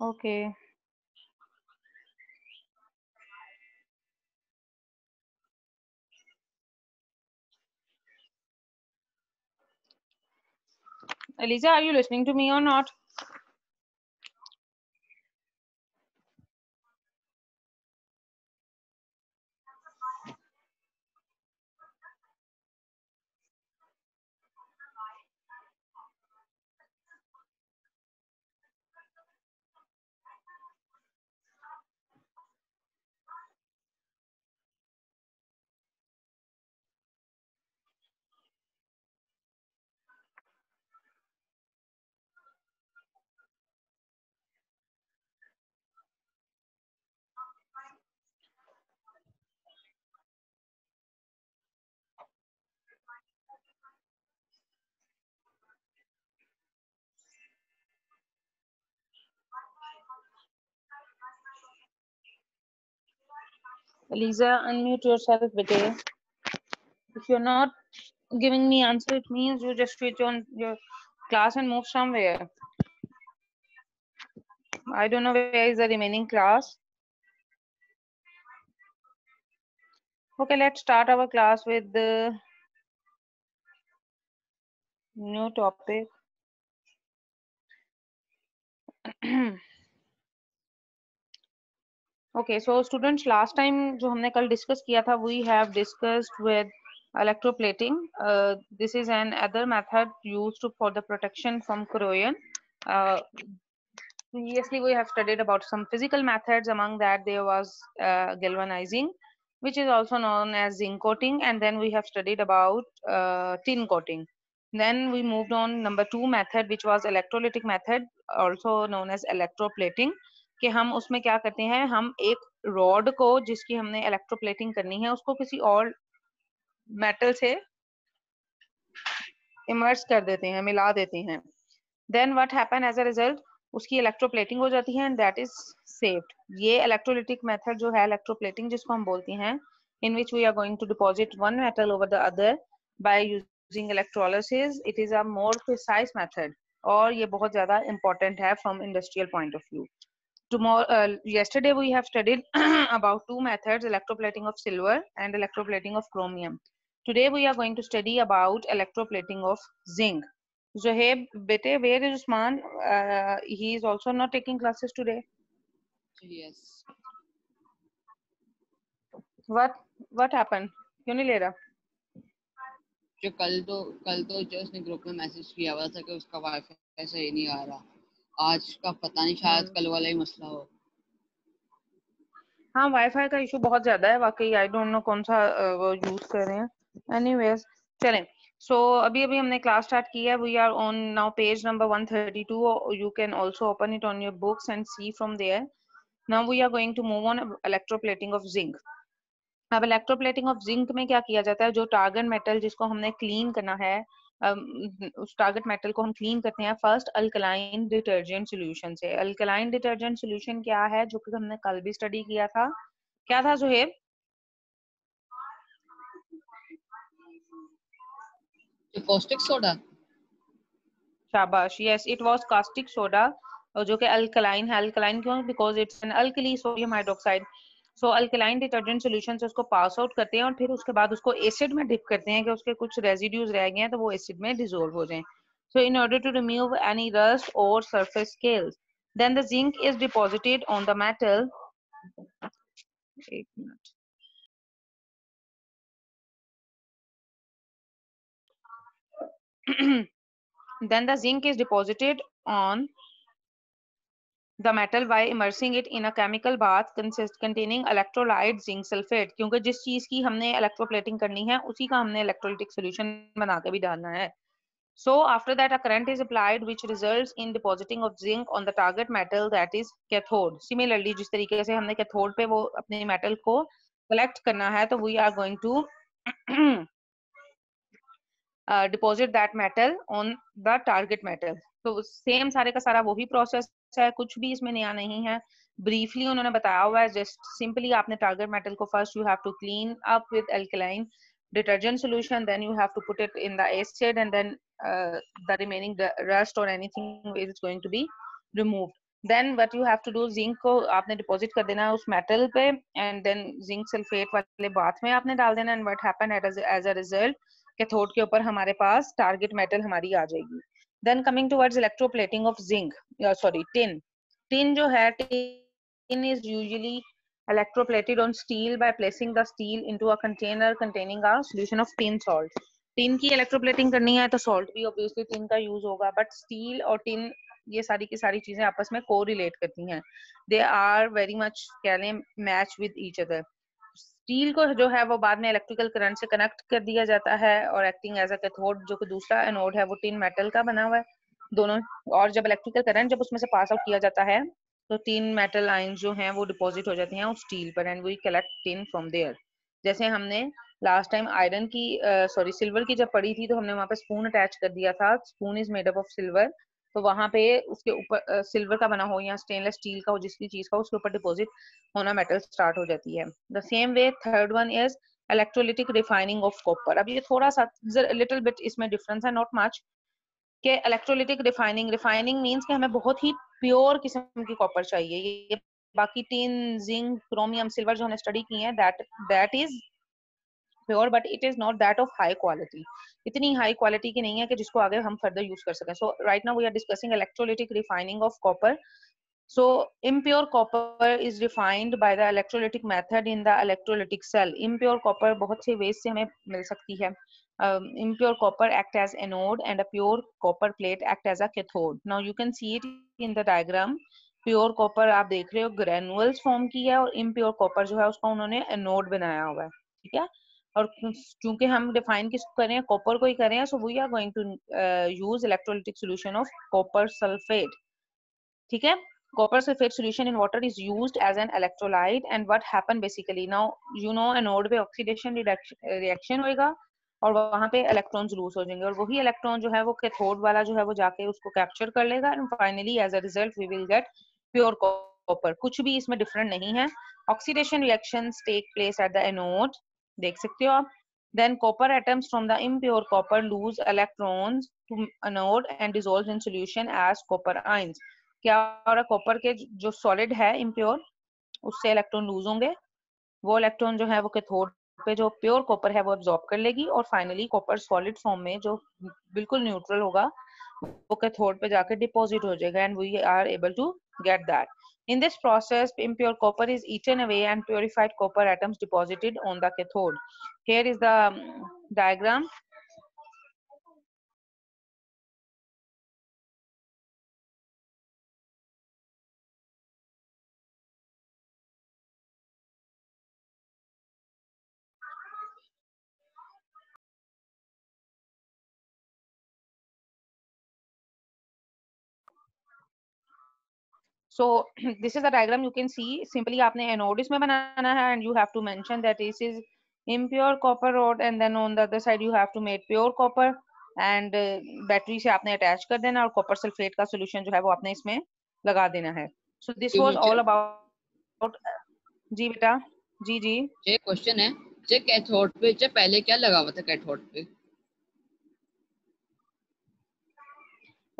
Okay. Eliza, are you listening to me or not? Eliza, unmute yourself, bete. If you're not giving me answer, it means you just switch on your class and move somewhere. I don't know where is the remaining class. Okay, let's start our class with the new topic. Okay, so students, last time जो हमने कल discuss किया था, we have discussed with electroplating. This is an other method used for the protection from corrosion. Uh, Previously, we have studied about some physical methods. Among that, there was galvanizing, which is also known as zinc coating, and then we have studied about tin coating. Then we moved on number 2 method, which was electrolytic method, also known as electroplating. कि हम उसमें क्या करते हैं, हम एक rod को जिसकी हमने इलेक्ट्रोप्लेटिंग करनी है उसको किसी और मेटल से इमर्ज कर देते हैं, मिला देते हैं. Then what happen as a result, उसकी इलेक्ट्रोप्लेटिंग हो जाती है एंड दैट इज सेव्ड. ये इलेक्ट्रोलिटिक मेथड जो है इलेक्ट्रोप्लेटिंग जिसको हम बोलते हैं, in which we are going to deposit one metal over the other by using electrolysis. It is a more precise method और ये बहुत ज्यादा इंपॉर्टेंट है from industrial point of view. Yesterday we have studied about two methods, electroplating of silver and electroplating of chromium. Today we are going to study about electroplating of zinc. Zohaib, bete, where is Usman? He is also not taking classes today. Yes. What happened? क्यों नहीं ले रहा? जो कल तो जो उसने group में मैसेज किया हुआ था कि उसका वाईफाई सही नहीं आ रहा. आज का पता नहीं, शायद कल वाला ही मसला हो. हाँ, वाईफाई का इशू बहुत ज्यादा है वाकई. आई डोंट नो कौन सा वो यूज कर रहे हैं. एनीवेज, चलें. सो अभी हमने क्लास स्टार्ट की है. We are on now page number 132. You can also open it on your books and see from there. Now we are going to move on electroplating of zinc. अब electroplating of zinc में क्या किया जाता है, जो target metal जिसको हमने clean करना है, उस टारगेट मेटल को हम क्लीन करते हैं फर्स्ट अल्कलाइन डिटर्जेंट सॉल्यूशन से. अल्कलाइन डिटर्जेंट सॉल्यूशन क्या है, जो कि हमने कल भी स्टडी किया था. क्या था जुहेब? Caustic soda. शाबाश, yes, it was caustic soda. और जो कि अल्कलाइन है. अल्कलाइन क्यों? Because it's an alkali sodium hydroxide. So alkaline detergent solution से उसको पास आउट करते हैं और फिर उसके बाद उसको एसिड में डिप करते हैं कि उसके कुछ रेजिड्यूज रह गए हैं तो वो एसिड में डिसॉल्व हो जाएं. So in order to remove any rust और surface scales, then the zinc is deposited on the metal. एक minute. Then the zinc is deposited on the metal by immersing it in a chemical bath containing electrolyte zinc sulfate. क्योंकि जिस चीज की हमने electroplating करनी है उसी का हमने इलेक्ट्रोलिटिक सॉल्यूशन बना के भी डालना है. So after that a current is applied which results in depositing of zinc on the target metal, that is cathode. Similarly, जिस तरीके से हमने cathode पे वो अपने metal को collect करना है तो we are going to deposit that metal on the target metal. तो सेम सारे का सारा वही प्रोसेस है, कुछ भी इसमें नया नहीं है. ब्रीफली उन्होंने बताया हुआ है. जस्ट सिंपली आपने टारगेट मेटल को first you have to clean up with alkaline detergent solution, then you have to put it in the acid, and then the remaining rust or anything is going to be removed. Then what you have to do, zinc को आपने deposit कर देना है उस metal पे, and then zinc sulphate वाले bath में आपने डाल देना, and what happen as a result cathode के ऊपर हमारे पास टारगेट मेटल हमारी आ जाएगी। Then coming towards electroplating of zinc, sorry tin. Tin जो है, tin is usually electroplated on steel by placing the steel into a container containing a solution of tin salt. Tin की electroplating करनी है तो salt भी obviously tin का use होगा, but still और टिन ये सारी की सारी चीजें आपस में को रिलेट करती हैं, दे आर वेरी मच कह लें match with each other. Steel को जो है वो बाद में इलेक्ट्रिकल करंट से कनेक्ट कर दिया जाता है और एक्टिंग एज अ कैथोड, जो कि दूसरा एनोड है वो टिन मेटल का बना हुआ है दोनों, और जब इलेक्ट्रिकल करंट जब उसमें से पास आउट किया जाता है तो टिन मेटल आयंस जो हैं वो डिपॉजिट हो जाती हैं उस स्टील पर, and we collect tin from there. जैसे हमने लास्ट टाइम आयरन की सॉरी सिल्वर की जब पड़ी थी तो हमने वहां पे स्पून अटैच कर दिया था, spoon is made up of silver, तो वहां पे उसके ऊपर सिल्वर का बना हो या स्टेनलेस स्टील का हो, जिसकी चीज का उसके ऊपर डिपॉजिट होना मेटल स्टार्ट हो जाती है। The same way third one is electrolytic refining of copper. अब ये थोड़ा सा लिटिल बिट इसमें डिफरेंस है, नॉट मच, के इलेक्ट्रोलिटिक रिफाइनिंग, रिफाइनिंग मींस कि हमें बहुत ही प्योर किस्म की कॉपर चाहिए। ये बाकी टिन, जिंक, क्रोमियम, सिल्वर जो हमने स्टडी की है that is pure, but it is not that of high quality, इतनी हाई क्वालिटी की नहीं है कि जिसको आगे हम फर्दर यूज कर सकें। So right now we are discussing electrolytic refining of copper. So impure copper is refined by the electrolytic method in the electrolytic cell. Impure copper बहुत से ways से हमें मिल सकती है। Impure copper act as anode and a pure copper plate act as a cathode. Now you can see it in the diagram. Pure copper आप देख रहे हो granules form की है, और impure copper जो है उसका उन्होंने anode बनाया हुआ है, ठीक है। और चूंकि हम डिफाइन किस करें, कॉपर को ही करें, so we are going to use electrolytic solution of copper sulfate, ठीक है। copper sulfate solution in water is used as an electrolyte, and what happen basically, now you know anode पे oxidation reaction होएगा और वहां पे electrons loose हो जाएंगे, और वही इलेक्ट्रॉन जो है वो कैथोड वाला जो है वो जाके उसको कैप्चर कर लेगा, and finally as a result we will get pure copper. कुछ भी इसमें डिफरेंट नहीं है। Oxidation reactions take place at the anode, देख सकते हो आप। then copper atoms from the impure copper lose electrons to anode and dissolve in solution as copper ions। क्या हो रहा, कॉपर के जो सॉलिड है इम्प्योर उससे इलेक्ट्रॉन लूज होंगे, वो इलेक्ट्रॉन जो है वो कैथोड पे जो प्योर कॉपर है वो अब्सॉर्ब कर लेगी, और फाइनली कॉपर सॉलिड फॉर्म में जो बिल्कुल न्यूट्रल होगा वो कैथोड पे जाकर डिपॉजिट हो जाएगा, and we are able to get that. In this process, impure copper is eaten away and purified copper atoms deposited on the cathode. Here is the diagram. So this is the diagram you can see. Simply आपने anode इसमें बनाना है, and you have to mention that this is impure copper rod, and then on the other side you have to make pure copper, and battery से आपने attach कर देना, और copper sulphate का solution जो है वो आपने इसमें लगा देना है। So this was all about जी बेटा, जी जी। ये क्वेश्चन है, जे कैथोड पे जे पहले क्या लगा हुआ था कैथोड पे?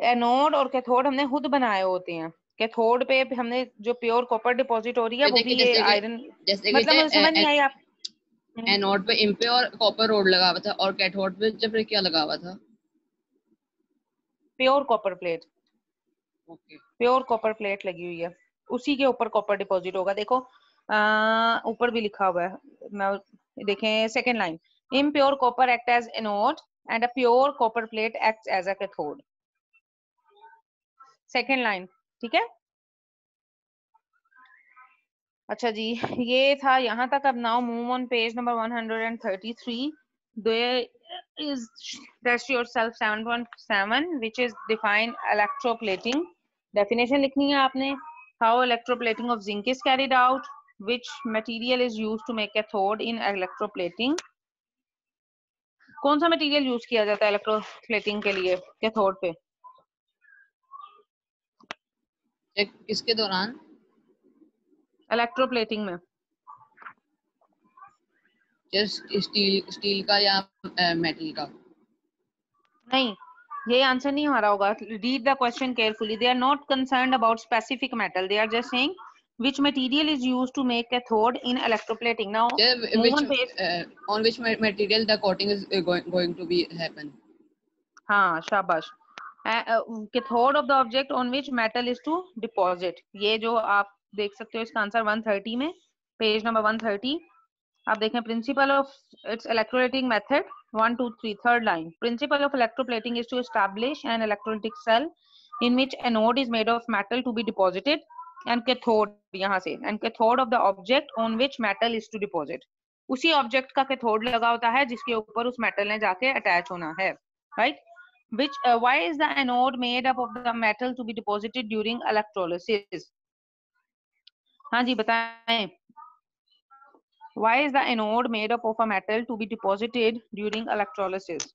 एनोड और कैथोड हमने खुद बनाए होते हैं। कैथोड पे हमने जो प्योर कॉपर डिपॉजिट हो रही है वो भी ये आयरन, मतलब मुझे समझ नहीं आई आप। एनोड पे इम्प्योर कॉपर रोड लगा हुआ था और कैथोड पे जब क्या लगा हुआ था? Pure copper plate, okay. Pure copper plate लगी हुई है, उसी के ऊपर कॉपर डिपॉजिट होगा। देखो ऊपर भी लिखा हुआ है, मैं देखें second line, impure copper act as anode and a pure copper plate act as a cathode, second line, ठीक है। अच्छा जी, ये था यहाँ तक। अब now move on page number 133। there is test yourself 7.7 which is define electroplating। definition लिखनी है आपने। how electroplating of zinc is carried out, which material is used to make cathode in electroplating। कौन सा मटेरियल यूज किया जाता है electroplating के लिए कैथोड पे? किसके दौरान? इलेक्ट्रोप्लेटिंग में। स्टील का या मेटल का? नहीं, ये आंसर नहीं हमारा होगा. Read the question carefully. They are not concerned about specific metal. They are just saying which material is used to make cathode in electroplating. Now, Yeah, move on page. on which material the coating is going to be happen. हाँ, शाबाश. Cathode of the object on which metal is to deposit. ये जो आप देख सकते हो इसका answer 130 में, पेज नंबर 130. आप देखें principle of its electrolytic method 1 2 3 third line. Principle of electroplating is to establish an electrolytic cell in which anode is made of metal to be deposited and cathode यहाँ से and cathode of the object on which metal is to deposit. उसी object का cathode लगा होता है जिसके ऊपर उस मेटल ने जाके अटैच होना है, right? Which why is the anode made up of the metal to be deposited during electrolysis? हाँ जी बताएं. Why is the anode made up of a metal to be deposited during electrolysis?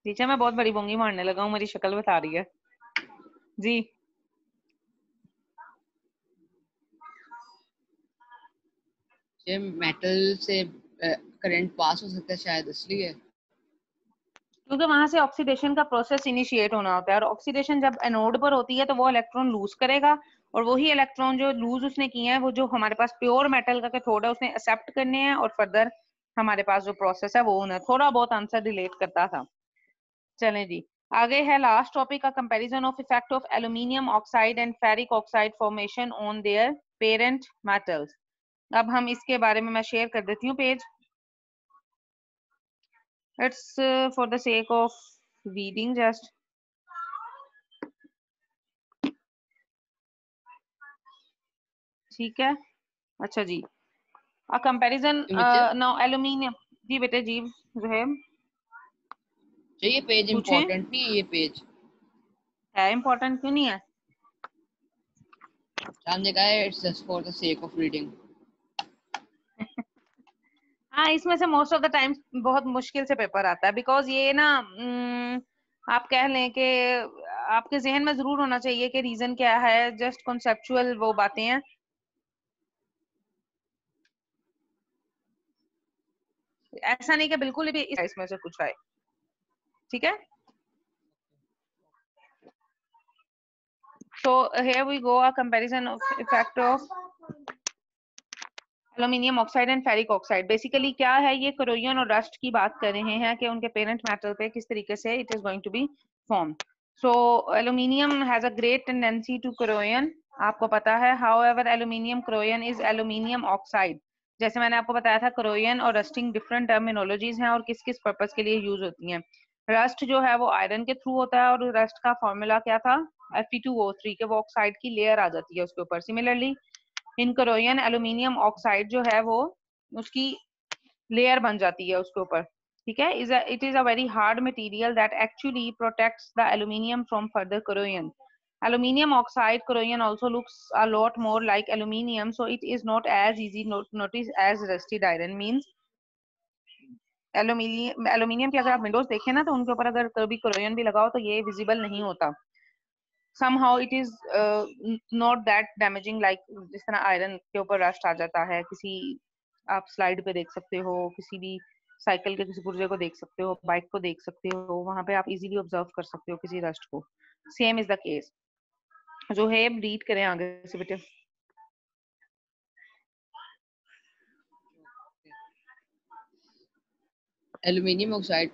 Teacher मैं बहुत बड़ी बोंगी मारने लगा हूँ, मेरी शक्ल बता रही है जी. ये मेटल से करंट पास हो सकता है शायद इसलिए, क्योंकि वहां से ऑक्सीडेशन का प्रोसेस इनिशिएट होना होता है और ऑक्सीडेशन जब एनोड पर होती है तो वो इलेक्ट्रॉन लूज करेगा और वही इलेक्ट्रॉन जो लूज उसने किए हैं वो जो हमारे पास प्योर मेटल का कैथोड है उसने एक्सेप्ट करने हैं और फर्दर हमारे पास जो प्रोसेस है वो उन्हें थोड़ा बहुत आंसर रिलेट करता था. चलें जी, आगे है लास्ट टॉपिक का comparison of effect of aluminium oxide and ferric oxide formation on their parent metals. अब हम इसके बारे में मैं शेयर कर देती हूँ page. It's for the sake of reading just. ठीक है, अच्छा जी. A comparison now aluminium. जी बेटे जी ज़ुहैब. ये पेज इम्पोर्टेंट नहीं है, ये पेज है इम्पोर्टेंट क्यों नहीं है? हमने कहा है it's just for the sake of reading. हाँ, इसमें से मोस्ट ऑफ द टाइम बहुत मुश्किल से पेपर आता है बिकॉज ये ना आप कह लें कि आपके जहन में जरूर होना चाहिए कि रीजन क्या है. जस्ट कॉन्सेप्चुअल वो बातें हैं, ऐसा नहीं कि बिल्कुल भी इसमें से कुछ आए. ठीक है, so here we go a comparison of effect of aluminium oxide and ferric oxide. Basically क्या है, ये करोजन और रस्ट की बात कर रहे हैं कि उनके पेरेंट मेटल पे किस तरीके से it is going to be form. So aluminium has a great tendency to corrosion. आपको पता है, however aluminium corrosion is aluminium oxide. जैसे मैंने आपको बताया था करोजन और रस्टिंग डिफरेंट टर्मिनोलॉजीज हैं और किस किस पर्पस के लिए यूज होती हैं. रस्ट जो है वो आयरन के थ्रू होता है और रस्ट का फॉर्मूला क्या था, Fe2O3 के वो ऑक्साइड की लेयर आ जाती है उसके ऊपर. Similarly in corrosion aluminium oxide जो है वो उसकी लेयर बन जाती है उसके ऊपर. ठीक है, it is a very hard material that actually protects the aluminium from further corrosion. Aluminium oxide corrosion also looks a lot more like aluminium, so it is not as easy notice as rusted iron. Means aluminium की अगर आप Windows देखें ना तो उनके ऊपर अगर कभी करोजन भी लगाओ तो ये विजिबल नहीं होता. somehow it is not that damaging like जिस तरह आयरन के ऊपर रस्ट आ जाता है. किसी आप स्लाइड पे देख सकते हो, किसी भी साइकिल के किसी पुर्जे को देख सकते हो, बाइक को देख सकते हो, वहां पे आप इजीली ऑब्जर्व कर सकते हो किसी रस्ट को. Same is the case. जो है रीड करें आगे से बेटे. Aluminium oxide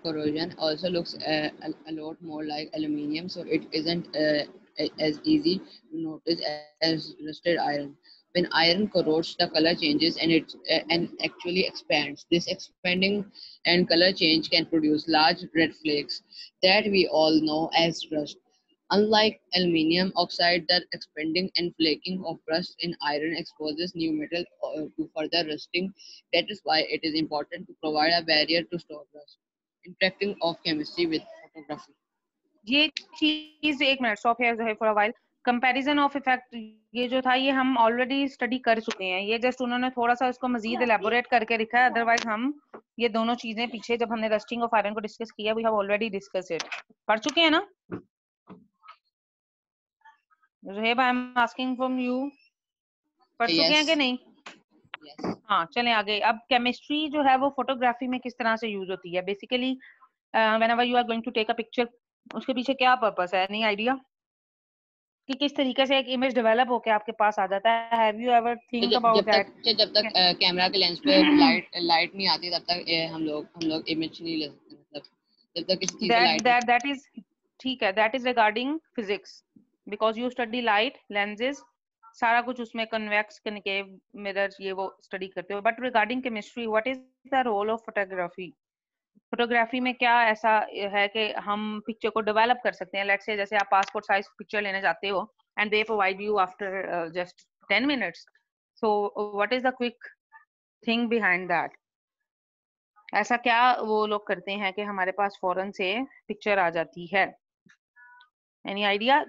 corrosion also looks a lot more like aluminium, so it isn't as easy to notice as rusted iron. When iron corrodes, the color changes and it and actually expands. This expanding and color change can produce large red flakes that we all know as rust. Unlike aluminium oxide, the expanding and flaking of rust in iron exposes new metal to further rusting. That is why it is important to provide a barrier to stop rust. Interacting of chemistry with photography. ये चीज एक minute stop here for a while. Comparison of effect ये जो था ये हम already study कर चुके हैं. ये जस्ट उन्होंने थोड़ा सा इसको मजीद एलेबोरेट करके लिखा है. अदरवाइज हम ये दोनों चीजें पीछे जब हमने रस्टिंग ऑफ आयरन को डिस्कस किया we have already discuss it. पढ़ चुके हैं ना? Zohaib, I am asking from you. पढ़ चुके हैं कि नहीं? Yes. हाँ चलें आगे। अब केमिस्ट्री जो है वो फोटोग्राफी में किस तरह से यूज होती है? Basically whenever you are going to take a picture, उसके पीछे क्या पर्पस है? एनी आइडिया कि किस तरीके से एक इमेज डेवलप होके आपके पास आ जाता है? Have you ever think about that? जब तक कैमरा के लेंस पे लाइट नहीं आती तब तक हम लोग इमेज नहीं ले सकते, मतलब जब तक किसी चीज पे लाइट that is ठीक है, that is regarding physics because you study light lenses, सारा कुछ उसमें कन्वेक्स कनकेव मिरर ये वो स्टडी करते हो। But regarding chemistry what is the role of photography? Photography में क्या ऐसा है कि हम पिक्चर को डेवलप कर सकते हैं? लेट्स से जैसे आप पासपोर्ट साइज पिक्चर लेने जाते हो and they provide you after just 10 minutes, so what is the quick thing behind that? ऐसा क्या वो लोग करते हैं कि हमारे पास फौरन से पिक्चर आ जाती है? Any idea?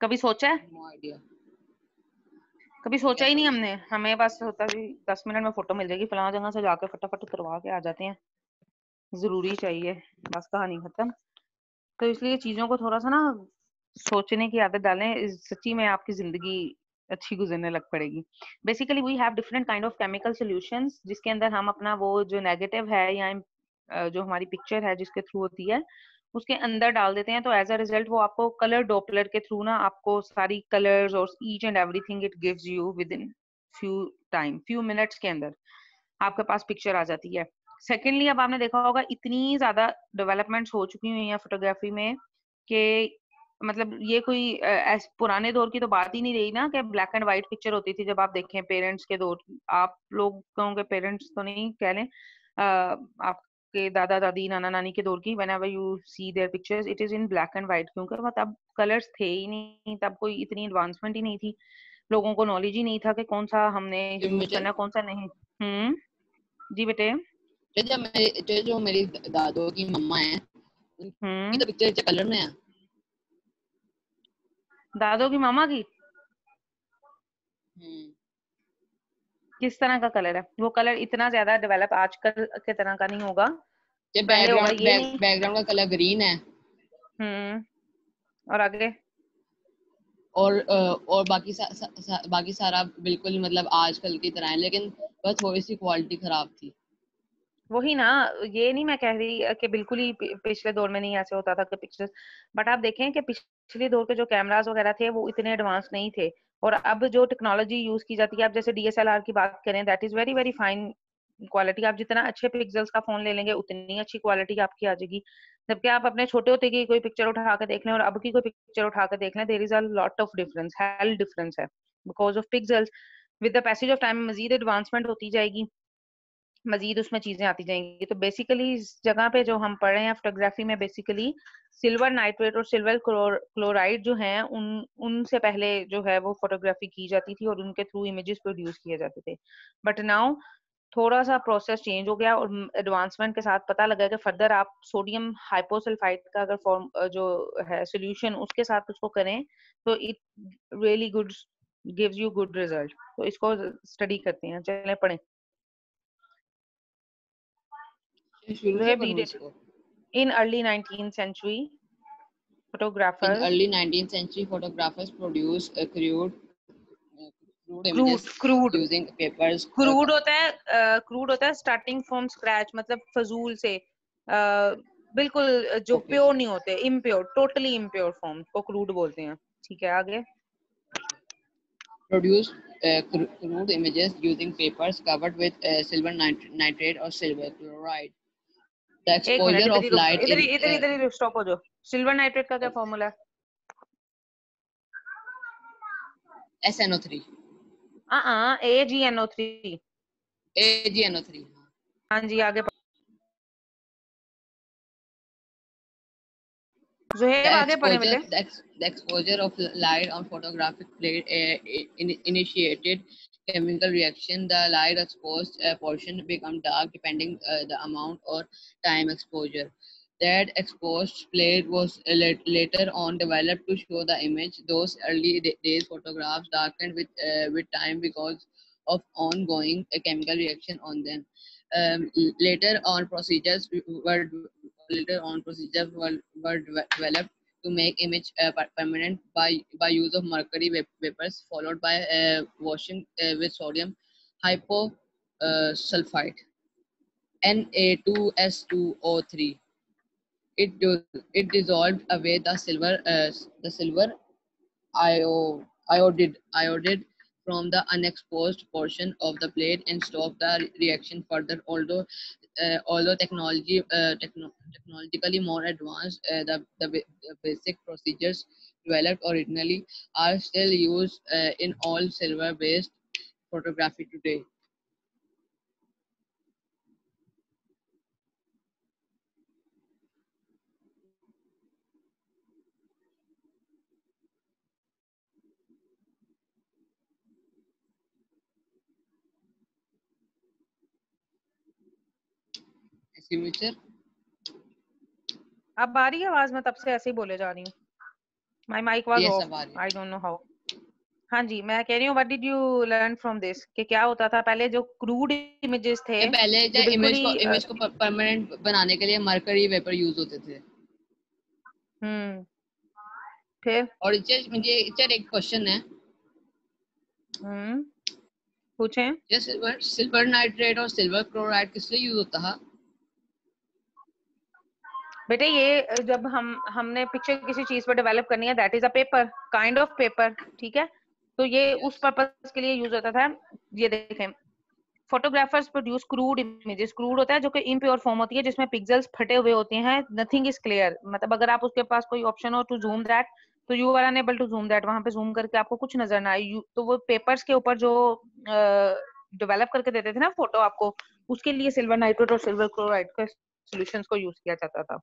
कभी सोचा है? No idea. कभी सोचा ही नहीं हमने। हमें बस होता है 10 मिनट में फोटो मिल जाएगी, फलाना जगह से जाके फटाफट उतरवा के आ जाते हैं, जरूरी चाहिए, बस कहानी खत्म। तो इसलिए चीजों को थोड़ा सा ना सोचने की आदत डालें, सच्ची में आपकी जिंदगी अच्छी गुजरने लग पड़ेगी। Basically we have different kind of chemical solutions जिसके अंदर हम अपना वो जो नेगेटिव है या जो हमारी पिक्चर है जिसके थ्रू होती है उसके अंदर डाल देते हैं, तो एज अ रिजल्ट वो आपको कलर डॉपलर के थ्रू ना आपको सारी कलर्स और each and everything it gives you with in few minutes के अंदर आपके पास पिक्चर आ जाती है। सेकेंडली, अब आपने देखा होगा इतनी ज्यादा डेवलपमेंट्स हो चुकी हुई हैं फोटोग्राफी में कि मतलब ये कोई पुराने दौर की तो बात ही नहीं रही ना कि ब्लैक एंड व्हाइट पिक्चर होती थी। जब आप देखें पेरेंट्स के दौर, आप लोगों के पेरेंट्स तो नहीं कह लें, आपके दादा दादी नाना नानी के दौर की, whenever you see their pictures it is in black and white, क्योंकि वो तब कलर्स थे ही नहीं, तब कोई इतनी एडवांसमेंट ही नहीं थी, लोगों को नॉलेज ही नहीं था कि कौन सा हमने यूज करना कौन सा नहीं। जी बेटे। जो मेरी दादों की मम्मा है उनकी तो पिक्चर कलर में है। दादों की मामा की किस तरह का कलर है? वो कलर इतना ज्यादा डेवलप आजकल के तरह का नहीं होगा, पहले होगा ये नहीं। बैकग्राउंड का कलर ग्रीन है। और आगे और बाकी सारा बिल्कुल मतलब आजकल की तरह है, लेकिन बस थोड़ी सी क्वालिटी खराब थी। वही ना, ये नहीं मैं कह रही कि बिल्कुल ही पिछले दौर में नहीं ऐसे होता था कि पिक्चर्स, बट आप देखें कि पिछले दौर के जो कैमरास वगैरह थे वो इतने एडवांस नहीं थे, और अब जो टेक्नोलॉजी यूज की जाती है, आप जैसे डीएसएलआर की बात करें, that is very very fine quality. आप जितना अच्छे पिक्सल्स का फोन ले लेंगे उतनी अच्छी क्वालिटी आपकी आ जाएगी। जबकि आप अपने छोटे होते की कोई पिक्चर उठा के देख लें और अब की कोई पिक्चर उठा के देख लें, there is a lot of difference, हेल डिफरेंस है because of pixels. With the passage of time मजीद एडवांसमेंट होती जाएगी, मजीद उसमें चीजें आती जाएंगी। तो बेसिकली इस जगह पे जो हम पढ़ रहे हैं फोटोग्राफी में, बेसिकली सिल्वर नाइट्रेट और सिल्वर क्लोराइड जो हैं उनसे पहले जो है वो फोटोग्राफी की जाती थी और उनके थ्रू इमेजेस प्रोड्यूस किए जाते थे। बट नाउ थोड़ा सा प्रोसेस चेंज हो गया और एडवांसमेंट के साथ पता लगा कि फर्दर आप सोडियम हाइपोसल्फाइड का अगर फॉर्म जो है सोल्यूशन उसके साथ उसको करें तो it really good gives you good result. तो इसको स्टडी करते हैं, चलें पढ़ें। शुरू They से have पढ़ूं did it इसको। in early 19th century. In Photographers early 19th century, photographers produced crude crude images crude using papers. Crude होता है स्टार्टिंग फ्रॉम स्क्रैच, मतलब फजूल से, बिल्कुल जो Okay, प्योर नहीं होते, इम्प्योर, टोटली इम्प्योर फॉर्म को क्रूड बोलते हैं। ठीक है आगे। produced crude images using papers covered with silver nitrate or silver chloride. The एक मिनट, exposure इधर ही of रुक light जाओ, इधर in ही इधर ही इधर ही स्टॉप हो जाओ। सिल्वर नाइट्रेट का क्या फॉर्मूला है? SNO3. AgNO3। AgNO3. हाँ जी आगे The जुहेब आगे पढ़े exposure, बेटे। the exposure of light on photographic plate initiated chemical reaction. The light exposed portion become dark depending the amount or time exposure. That exposed plate was later on developed to show the image. Those early days photographs darkened with time because of ongoing chemical reaction on them. Um, later on procedures were Later on, procedures were developed to make image permanent by use of mercury vapors followed by washing with sodium hyposulfite Na2S2O3. It dissolved away the silver iodide from the unexposed portion of the plate and stop the reaction further. Although technologically more advanced, the basic procedures developed originally are still used in all silver-based photography today. Signature. अब आ रही है आवाज? मैं तब से ऐसे ही बोले जा रही हूँ. My mike was Yes, off. I don't know how. हाँ जी, मैं कह रही हूँ what did you learn from this कि क्या होता था पहले जो क्रूड इमेजेस थे ये पहले जो बिल्कुल ही इमेज को परमानेंट बनाने के लिए मरकरी वेपर यूज होते थे. फिर और मुझे एक क्वेश्चन है. पूछें. ये सिल्वर नाइट्रेट और सिल्वर क्लोराइड किस लिए यूज होता है? बेटे ये जब हमने पिक्चर किसी चीज पर डेवलप करनी है, that is a paper, kind of paper. ठीक है, तो ये उस पर्पस के लिए यूज होता था. ये देखें, photographers produce crude images. Crude होता है जो कि इम्प्योर फॉर्म होती है, जिसमें पिक्सेल्स फटे हुए होते हैं. Nothing is clear. मतलब अगर आप उसके पास कोई ऑप्शन हो टू जूम दैट, तो you are unable to zoom that. वहां पे जूम करके आपको कुछ नजर ना आए. तो वो पेपर्स के ऊपर जो डेवलप करके देते थे ना फोटो आपको, उसके लिए सिल्वर नाइट्रेट और सिल्वर क्लोराइड के सॉल्यूशंस को यूज किया जाता था.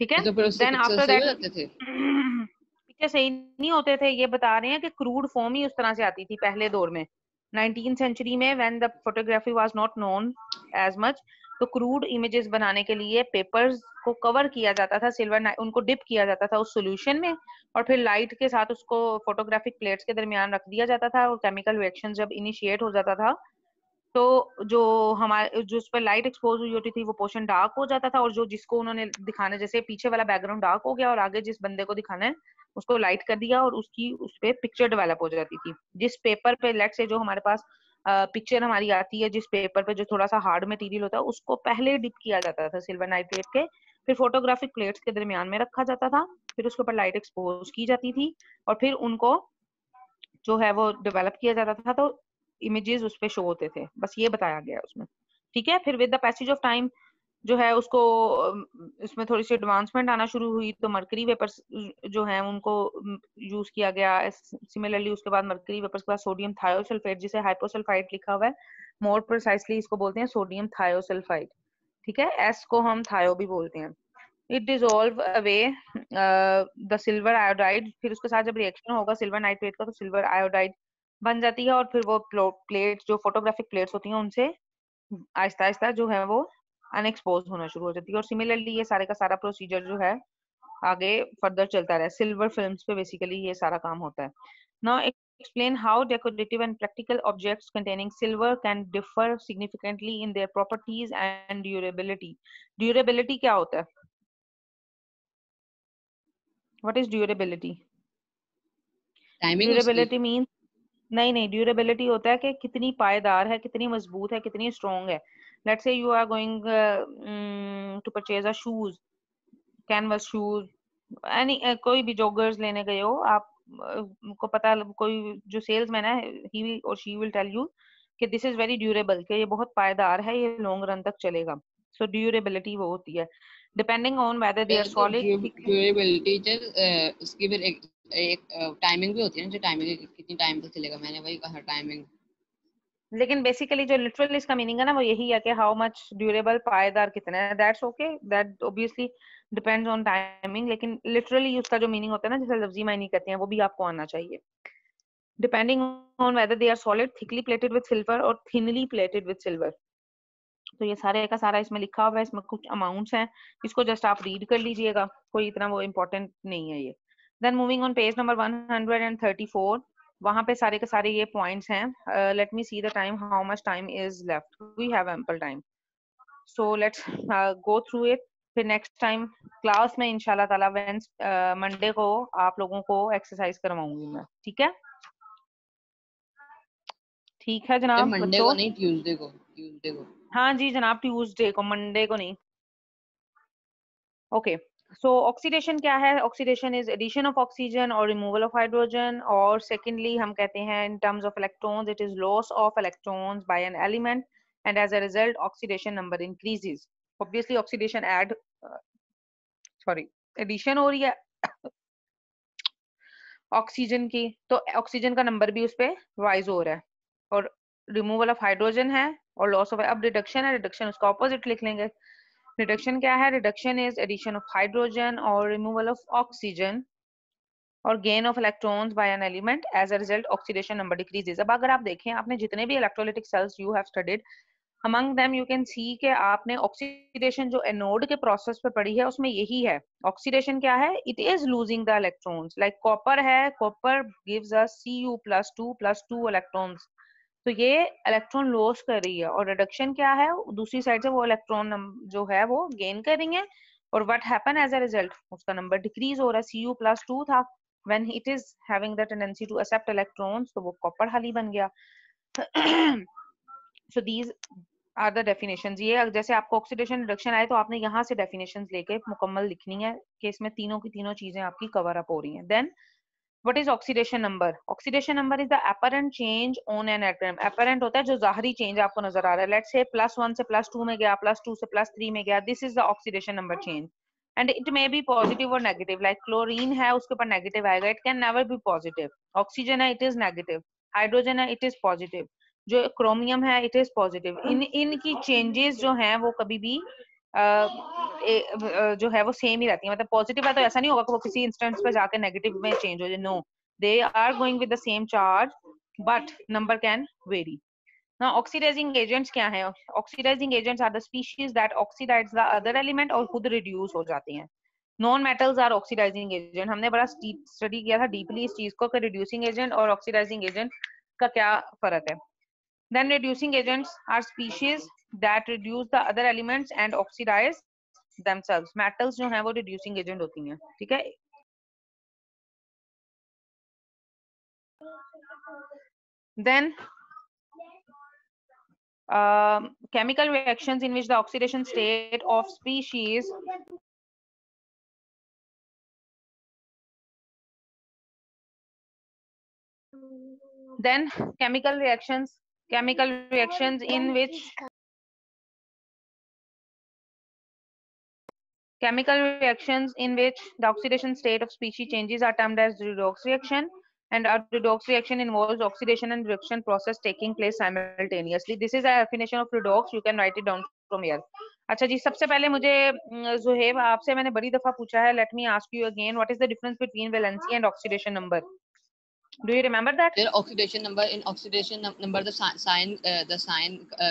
ठीक है, तो फिर उससे देन पिक्सल आफ्टर सही हो दैट जाते थे? पिक्चर सही नहीं होते थे. ये बता रहे हैं कि क्रूड फॉर्म ही उस तरह से आती थी पहले दौर में, 19th सेंचुरी में, when the photography was not known as much. तो क्रूड इमेजेस बनाने के लिए पेपर्स को कवर किया जाता था, उनको डिप किया जाता था उस सॉल्यूशन में, और फिर लाइट के साथ उसको फोटोग्राफिक प्लेट्स के दरमियान रख दिया जाता था. और केमिकल रिएक्शन जब इनिशिएट हो जाता था, तो जो हमारे जो उस पर लाइट एक्सपोज हुई होती थी वो पोर्शन डार्क हो जाता था, और जो जिसको उन्होंने दिखाना, जैसे पीछे वाला बैकग्राउंड डार्क हो गया और आगे जिस बंदे को दिखाना है उसको लाइट कर दिया, और उसकी उस पे पिक्चर डेवलप हो जाती थी. जिस पेपर पे लेट से जो हमारे पास पिक्चर हमारी आती है, जिस पेपर पे जो थोड़ा सा हार्ड मटेरियल होता है, उसको पहले डिप किया जाता था सिल्वर नाइट्रेट के, फिर फोटोग्राफिक प्लेट्स के दरमियान में रखा जाता था, फिर उसके ऊपर लाइट एक्सपोज की जाती थी, और फिर उनको जो है वो डेवलप किया जाता था, तो इमेजेस उस पे शो होते थे. बस ये बताया गया है उसमें. ठीक है, फिर with the passage of time जो है उसको इसमें थोड़ी सी एडवांसमेंट आना शुरू हुई, तो मर्करी वेपर्स जो है उनको यूज किया गया. सिमिलरली उसके बाद मर्करी वेपर्स के बाद सोडियम थायोसल्फेट, जिसे हाइपोसल्फाइड लिखा हुआ है, मोर प्रिसाइसली इसको बोलते हैं सोडियम थायोसल्फाइड. ठीक है, एस को हम थायो भी बोलते हैं. It dissolve away the silver iodide. फिर उसके साथ जब रिएक्शन होगा सिल्वर नाइट्रेट का, तो सिल्वर आयोडाइड बन जाती है, और फिर वो प्लेट जो फोटोग्राफिक प्लेट्स होती हैं उनसे आहिस्ता आहिस्ता जो है वो अनएक्सपोज होना शुरू हो जाती है. और सिमिलरली ये सारे का सारा प्रोसीजर जो है आगे फर्दर चलता रहा. सिल्वर फिल्म्स पे बेसिकली ये सारा काम होता है. Now explain how decorative and practical objects containing silver can differ significantly in their properties and durability. Durability क्या होता है? What is durability? टाइमिंग उसकी. Durability means नहीं, ड्यूरेबिलिटी होता है कि कितनी पायदार है, कितनी मजबूत है, कितनी स्ट्रॉन्ग है. Let's say you are going to purchase a shoes, canvas shoes, any कोई भी जॉगर्स लेने गए हो आप, को पता, कोई जो सेल्समैन है, ही और शी विल टेल यू कि दिस इज वेरी ड्यूरेबल, कि ये बहुत पायदार है, ये लॉन्ग रन तक चलेगा. सो ड्यूरेबिलिटी वो होती है, depending on whether they are तो सॉलिड. ड्यूरेबिलिटी उसकी फिर एक टाइमिंग भी होती है ना, जो टाइमिंग कितनी टाइम तक चलेगा. मैंने वही कहा टाइमिंग. लेकिन बेसिकली जो लिटरल इसका मीनिंग है ना, वो यही है कि हाउ मच ड्यूरेबल, पायदार कितना है. That's okay, that obviously depends on timing, लेकिन लिटरली उसका जो मीनिंग होता है ना, जैसे लफ्जी मायने कहते हैं, वो भी आपको आना चाहिए. Depending on whether they are solid, thickly plated with silver और थिनली प्लेटेड विद सिल्वर. तो ये सारे का सारा इसमें लिखा हुआ है, इसमें कुछ अमाउंट्स हैं, इसको जस्ट आप रीड कर लीजिएगा, कोई इतना वो इम्पोर्टेंट नहीं है ये. Then moving on page number 134, वहां पे सारे के सारे ये पॉइंट्स हैं. Let me see the time, how much time is left. We have ample time, so let's go through it. फिर नेक्स्ट टाइम क्लास में इंशाल्लाह ताला मंडे को आप लोगों को एक्सरसाइज करवाऊंगी मैं, ठीक है? ठीक है जनाब मंडे को बच्चों। नहीं, ट्यूसडे को। हाँ जी जनाब, ट्यूसडे को, मंडे को नहीं। ओके, सो ऑक्सीडेशन क्या है? Oxidation is addition of oxygen और रिमूवल ऑफ हाइड्रोजन, और सेकेंडली हम कहते हैं in terms of electrons it is loss of electrons by an element and as a result oxidation number increases. Obviously oxidation addition हो रही है oxygen की, तो ऑक्सीजन का नंबर भी उस पर राइज हो रहा है, और रिमूवल ऑफ हाइड्रोजन है और लॉस ऑफ, अब रिडक्शन है, रिडक्शन उसका ऑपोजिट लिख लेंगे। रिडक्शन क्या है? Reduction is addition of hydrogen और रिमूवल ऑफ ऑक्सीजन और gain of electrons by an element, as a result oxidation number decreases. अब अगर आप देखें, आपने जितने भी electrolytic cells you have studied, among them you can see कि आपने ऑक्सीडेशन जो एनोड के प्रोसेस पे पढ़ी है उसमें यही है। ऑक्सीडेशन क्या है? It is losing the electrons, like copper है, copper gives us Cu+2 electrons, तो ये इलेक्ट्रॉन लॉस कर रही है। और रिडक्शन क्या है? दूसरी साइड से वो इलेक्ट्रॉन जो है वो गेन कर रही है, और what happen as a result, उसका नंबर डिक्रीज हो रहा है। Cu+2 था, when it is having the tendency to accept electrons, तो वो कॉपर हाली बन गया। so these are the definitions. ये जैसे आपको ऑक्सीडेशन रिडक्शन आए तो आपने यहाँ से डेफिनेशंस लेके मुकम्मल लिखनी है कि इसमें तीनों की तीनों चीजें आपकी कवर अप हो रही हैं। Then what is oxidation number? Oxidation number is the apparent change on an atom. Apparent होता है जो जाहरी चेंज आपको नजर आ रहा है, लेट्स से +1 से +2 में गया, +2 से +3 में गया, this is the oxidation number change. And it may be positive और नेगेटिव, लाइक क्लोरीन है उसके ऊपर नेगेटिव आएगा, it can never be positive. Oxygen है, इट इज नेगेटिव। हाइड्रोजन है, इट इज पॉजिटिव। जो क्रोमियम है, इट इज पॉजिटिव। इनकी चेंजेस जो हैं वो कभी भी जो है वो सेम ही रहती है। मतलब पॉजिटिव है तो ऐसा नहीं होगा कि वो किसी इंस्टेंस पे जाके नेगेटिव में चेंज हो जाए, no, they are going with the same charge but number can vary. Now oxidizing agents क्या है? Oxidizing agents are the species that oxidize the other element और खुद reduce हो जाते हैं। Non metals are oxidizing agent. हमने बड़ा study किया था डीपली इस चीज को कि रिड्यूसिंग एजेंट और ऑक्सीडाइजिंग एजेंट का क्या फर्क है। Then reducing agents are species that reduce the other elements and oxidize themselves। Metals जो हैं वो रिड्यूसिंग एजेंट होती हैं, ठीक है? Then chemical reactions in which the oxidation state of species then chemical reactions in which the oxidation state of species changes are termed as redox reaction, and a redox reaction involves oxidation and reduction process taking place simultaneously. This is a definition of redox, you can write it down from here. अच्छा जी, सबसे पहले मुझे जुहेब आपसे मैंने बड़ी दफा पूछा है, let me ask you again, what is the difference between valency and oxidation number? Do you remember that? Their oxidation number, in oxidation number the sign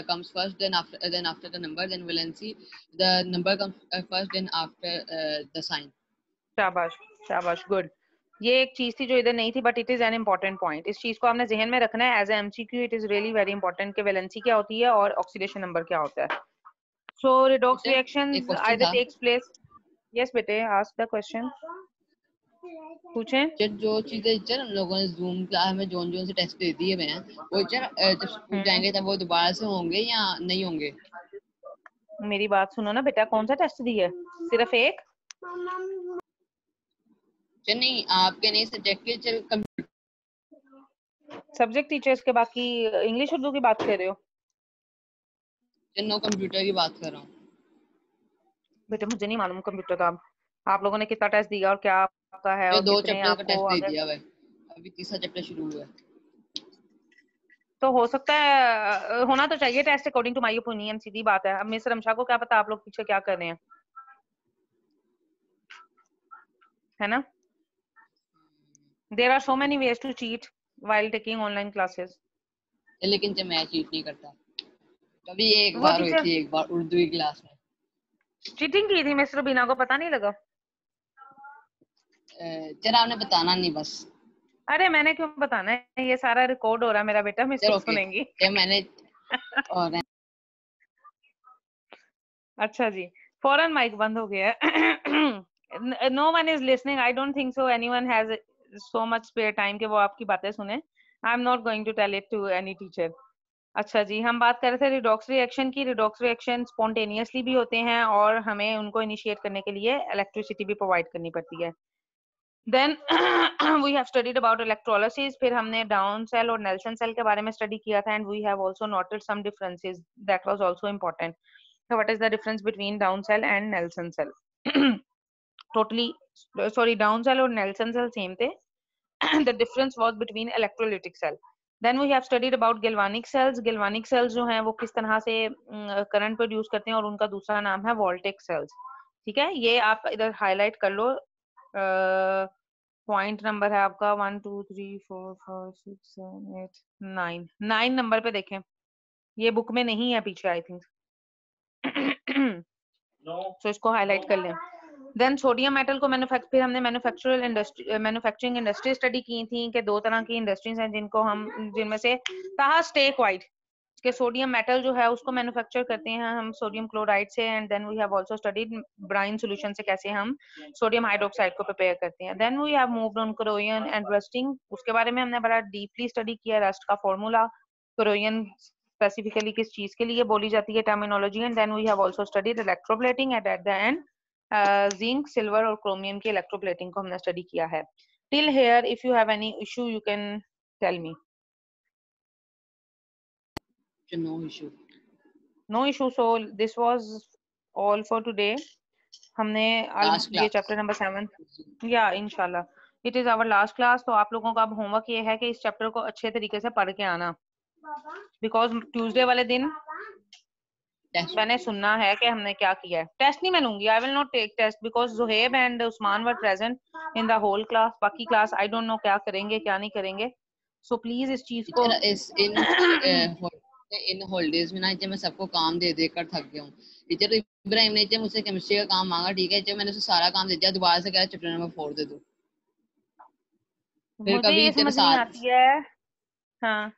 comes first, then after the number, then valency the number comes first, then after the sign. शाबाश शाबाश, good. ये एक चीज थी जो इधर नहीं थी, but it is an important point. इस चीज को आपने जहन में रखना है as MCQ. It is really very important कि वैलेंसी क्या होती है और ऑक्सीडेशन नंबर क्या होता है। सो रिडॉक्स टीचर, एक रिएक्शंस क्वेश्चन आइदर था। Takes place. यस बेटे, आस्क द क्वेश्चन, पूछें। टीचर, जो चीजें टीचर हम लोगों ने जूम क्लास में जोन जोन से टेस्ट दे दिए हुए हैं, वो टीचर जब स्कूल जाएंगे तब वो दोबारा से होंगे या नहीं होंगे? मेरी बात सुनो ना बेटा, कौन सा टेस्ट दिया है? सिर्फ एक? नहीं, आपके नहीं, सब्जेक्ट के टीचर। सब्जेक्ट टीचर्स के, बाकी इंग्लिश उर्दू की बात कर रहे हो? नो, कंप्यूटर की बात कर रहा हूँ। बेटे मुझे नहीं मालूम कंप्यूटर का आप लोगों ने कितना टेस्ट दिया और क्या आपका है मैं और 2 कितने चैप्टर का आपको टेस्ट दे आगे। दिया है, अभी तीसरा चैप्टर शुरू हुआ है। तो हो सकता है होना तो चाहिए test, according to my opinion, सीधी बात है। अब मिस रमशा को क्या पता आप लोग पीछे क्या कर रहे हैं, है ना? There are so many ways to cheat while taking online classes. लेकिन जब मैं चीट नहीं करता, कभी एक वो बार हुई टीचर थी, एक बार उर्दू की क्लास में। चीटिंग की थी मिस रुबीना को, पता नहीं लगा? चलो, आपने बताना नहीं बस। अरे मैंने क्यों बताना है, ये सारा रिकॉर्ड हो रहा है मेरा बेटा, मिस चलो खुद ओके, सुनेंगी। ये मैंने और अच्छा जी, फौरन माइक बंद हो गया है। No one is listening, I don't think so anyone has so much spare time कि वो आपकी बातें सुने। I am not going to tell it to any teacher. अच्छा जी, हम बात कर रहे थे रिडॉक्स रिएक्शन की। रिडॉक्स रिएक्शन स्पॉन्टेनियसली भी होते हैं और हमें उनको इनिशिएट करने के लिए इलेक्ट्रिसिटी भी प्रोवाइड करनी पड़ती है। Then we have studied about electrolysis. फिर हमने डाउन सेल और नेल्सन सेल के बारे में स्टडी किया था, and we have also noted some differences, that was also important. So what is the difference between down cell and Nelson cell? Totally, sorry, down cell और Nelson cell same थे. The difference was between electrolytic cell. Then we have studied about galvanic cells. Galvanic cells जो हैं वो किस तरह से current produce करते हैं, और उनका दूसरा नाम है वोल्टेक सेल्स। ठीक है, ये आप इधर हाईलाइट कर लो। पॉइंट नंबर है आपका 1 2 3 4 5 6 7 8 9 9 नंबर पे देखें, ये बुक में नहीं है पीछे आई थिंक। तो इसको हाईलाइट कर लें। देन सोडियम मेटल को फिर हमने मैन्युफैक्चरिंग इंडस्ट्री स्टडी की थी कि दो तरह की इंडस्ट्रीज हैं जिनमें से ताहा स्टे क्वाइट के सोडियम मेटल जो है उसको मैन्युफैक्चर करते हैं हम सोडियम क्लोराइड से, and then we have also studied brine solution से कैसे हम सोडियम हाइड्रोक्साइड को प्रिपेयर करते हैं। Then we have moved on corrosion and rusting, उसके बारे में हमने बड़ा डीपली स्टडी किया। रस्ट का फॉर्मूला, कोरोजन स्पेसिफिकली किस चीज के लिए बोली जाती है terminology, and then we have also studied electroplating at the end zinc, silver और क्रोमियम की इलेक्ट्रोप्लेटिंग को हमने स्टडी किया है। Till here if you have any issue you can tell me. No issue. No issue. So this was all for today. हमने Last ये class. Chapter number 7 या इंशाल्लाह it is our last class. तो आप लोगों का अब होमवर्क ये है कि इस चैप्टर को अच्छे तरीके से पढ़ के आना, बिकॉज ट्यूसडे वाले दिन Test. मैंने सुनना है कि हमने क्या किया है। टेस्ट नहीं मैं लूंगी, I will not take test because Zuhaib and Usman were present in the whole class. बाकी क्लास आई डोंट नो क्या करेंगे क्या नहीं करेंगे। सो प्लीज इस चीज को इन हॉलीडेज में ना मैं सबको काम दे देकर थक गया हूँ। टीचर इब्राहिम ने मुझसे केमिस्ट्री का काम मांगा, ठीक है, मैंने उसे सारा काम दे दिया, दोबारा से कह रहा चैप्टर नंबर 4 दे दो। फिर मुझे कभी ये समझ नहीं आती है। हाँ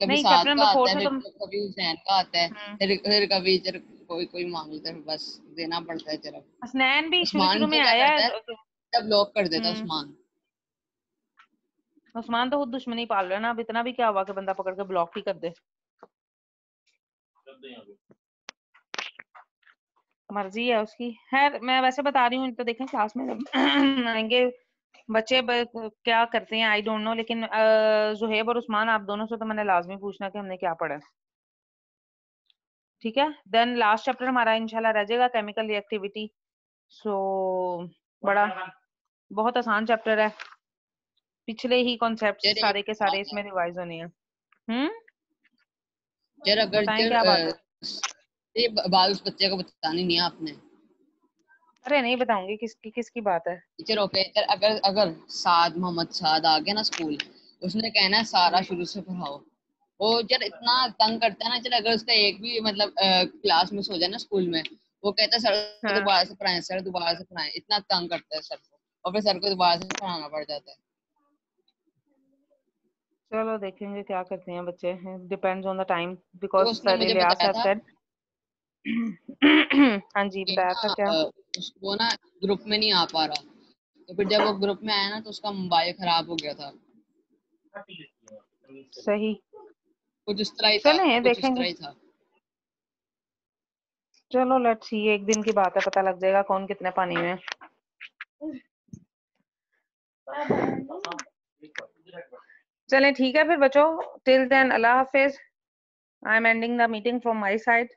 कभी नहीं, साथ चैप्टर का नंबर 4 आता है, से फिर तुम कभी हुसैन का आता है, फिर कभी कोई कोई मांग लेता है, बस देना पड़ता है। चलो हसनैन भी शुरू उस्मान शुरू में तो क्या आया करता है, है। सब ब्लॉक कर देता है उस्मान। उस्मान तो खुद दुश्मनी पाल रहा है ना, अब इतना भी क्या हुआ कि बंदा पकड़ के ब्लॉक ही कर दे। मर्जी है उसकी। खैर मैं वैसे बता रही हूँ, तो देखें क्लास में जब आएंगे बच्चे क्या करते हैं आई डोंट नो, लेकिन जुहेब और उस्मान आप दोनों से तो मैंने लाजमी पूछना कि हमने क्या पढ़ा है। ठीक है, देन लास्ट चैप्टर हमारा इंशाल्लाह रह जाएगा केमिकल रिएक्टिविटी। सो बड़ा बहुत आसान चैप्टर है, पिछले ही कॉन्सेप्ट सारे के सारे इसमें रिवाइज होने हैं। बताएं क्या बात है। ये बात उस बच्चे को बतानी नहीं है आपने। अरे नहीं बताऊंगी, किसकी बात है। टीचर ओके, अगर अगर साद मोहम्मद साद आ गया ना स्कूल, उसने कहना है सारा शुरू से पढ़ाओ। वो जब इतना तंग करता है ना, चल अगर उसका एक भी मतलब क्लास मिस हो जाए ना स्कूल में, वो कहता है सर दोबारा से पढ़ाएं, सर दोबारा से पढ़ाएं, इतना तंग करता है सर को, और फिर सर को दोबारा से पढ़ाना पड़ जाता है। चलो देखेंगे क्या करते हैं बच्चे, डिपेंड्स ऑन द टाइम तो बिकॉज उसने सर मुझे इलियास बताया हैव था सेड। हाँ जी कि बताया था ना क्या। उसको ना ग्रुप में नहीं आ पा रहा, तो फिर जब वो ग्रुप में आया ना तो उसका मोबाइल खराब हो गया था। सही, कुछ इस तरह ही था, चले कुछ इस देखेंगे। तरह ही था। चलो लेट्स सी, एक दिन की बात है, पता लग जाएगा कौन कितने पानी में। चलें ठीक है फिर बच्चों, टिल देन अल्लाह हाफिज। I am ending the meeting from my side.